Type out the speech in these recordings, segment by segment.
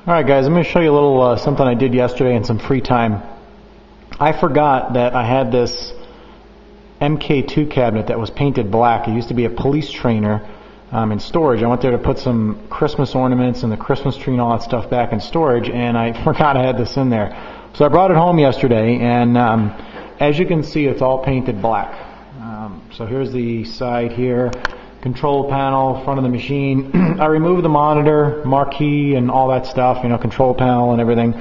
Alright guys, I'm going to show you a little something I did yesterday in some free time. I forgot that I had this MK2 cabinet that was painted black. It used to be a police trainer in storage. I went there to put some Christmas ornaments and the Christmas tree and all that stuff back in storage, and I forgot I had this in there. So I brought it home yesterday, and as you can see, it's all painted black. So here's the side here. Control panel, front of the machine. I removed the monitor, marquee, and all that stuff, control panel and everything.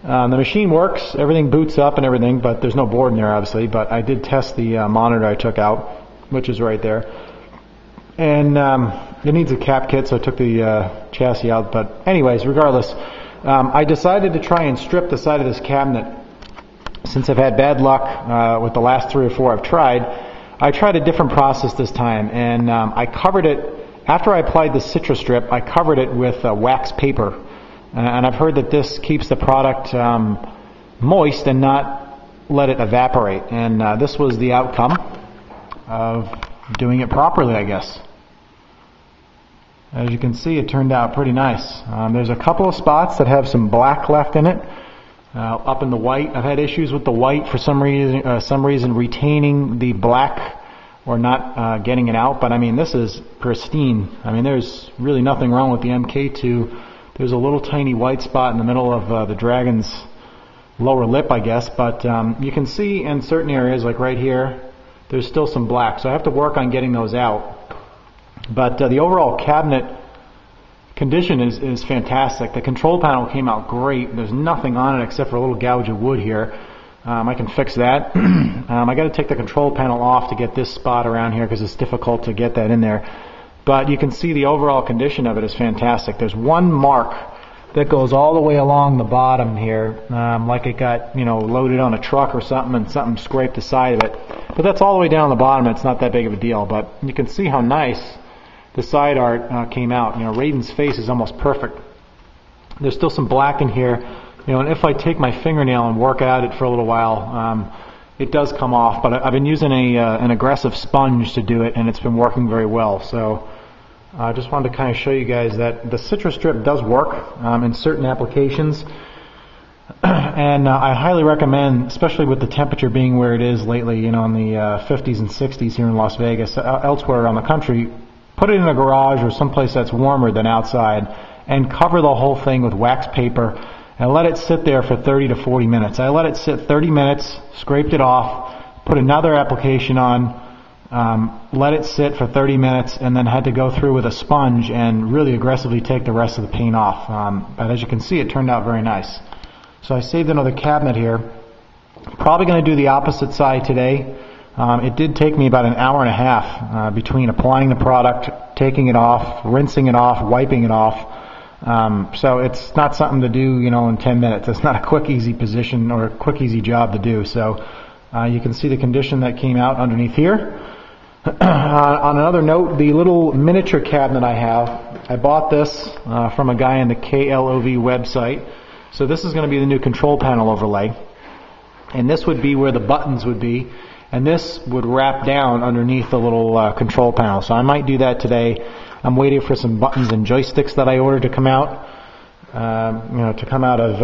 The machine works, everything boots up and everything, but there's no board in there obviously, but I did test the monitor I took out, which is right there. And it needs a cap kit, so I took the chassis out, but anyways, regardless, I decided to try and strip the side of this cabinet. Since I've had bad luck with the last 3 or 4 I've tried, I tried a different process this time, and I covered it, after I applied the Citrus Strip, I covered it with wax paper. And I've heard that this keeps the product moist and not let it evaporate. And this was the outcome of doing it properly, I guess. As you can see, it turned out pretty nice. There's a couple of spots that have some black left in it. Up in the white, I've had issues with the white for some reason retaining the black or not getting it out, but I mean this is pristine. I mean there's really nothing wrong with the MK2. There's a little tiny white spot in the middle of the Dragon's lower lip, I guess, but you can see in certain areas, like right here, there's still some black, so I have to work on getting those out. But the overall cabinet condition is fantastic. The control panel came out great. There's nothing on it except for a little gouge of wood here. I can fix that. I got to take the control panel off to get this spot around here because it's difficult to get that in there. But you can see the overall condition of it is fantastic. There's one mark that goes all the way along the bottom here, like it got loaded on a truck or something and something scraped the side of it. But that's all the way down the bottom. It's not that big of a deal. But you can see how nice the side art came out. Raiden's face is almost perfect. There's still some black in here, and if I take my fingernail and work at it for a little while, it does come off. But I've been using an aggressive sponge to do it, and it's been working very well. So I just wanted to kind of show you guys that the Citrus Strip does work in certain applications. And I highly recommend, especially with the temperature being where it is lately, in the 50s and 60s here in Las Vegas, elsewhere around the country, put it in a garage or someplace that's warmer than outside and cover the whole thing with wax paper and let it sit there for 30 to 40 minutes. I let it sit 30 minutes, scraped it off, put another application on, let it sit for 30 minutes, and then had to go through with a sponge and really aggressively take the rest of the paint off. But as you can see, it turned out very nice. So I saved another cabinet here. Probably going to do the opposite side today. It did take me about an hour and a half between applying the product, taking it off, rinsing it off, wiping it off. So it's not something to do, in 10 minutes. It's not a quick, easy position or a quick, easy job to do. So you can see the condition that came out underneath here. On another note, the little miniature cabinet I have, I bought this from a guy on the KLOV website. So this is going to be the new control panel overlay. And this would be where the buttons would be. And this would wrap down underneath the little control panel. So I might do that today. I'm waiting for some buttons and joysticks that I ordered to come out. To come out of,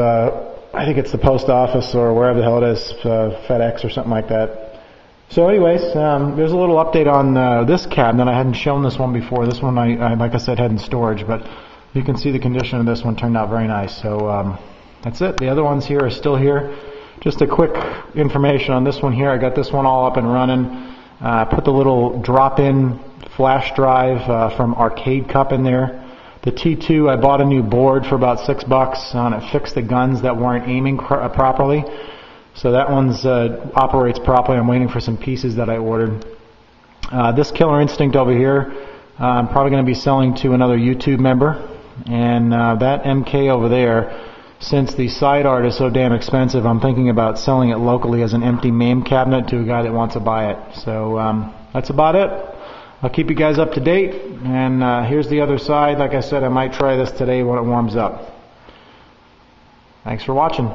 I think it's the post office or wherever the hell it is, FedEx or something like that. So anyways, there's a little update on this cabinet. I hadn't shown this one before. This one, I like I said, had in storage. But you can see the condition of this one turned out very nice. So that's it. The other ones here are still here. Just a quick information on this one here. I got this one all up and running. Put the little drop-in flash drive from Arcade Cup in there. The T2, I bought a new board for about $6 it fixed the guns that weren't aiming properly. So that one's operates properly. I'm waiting for some pieces that I ordered. This Killer Instinct over here, I'm probably going to be selling to another YouTube member. And that MK over there, since the side art is so damn expensive, I'm thinking about selling it locally as an empty MAME cabinet to a guy that wants to buy it. So that's about it. I'll keep you guys up to date. And here's the other side. Like I said, I might try this today when it warms up. Thanks for watching.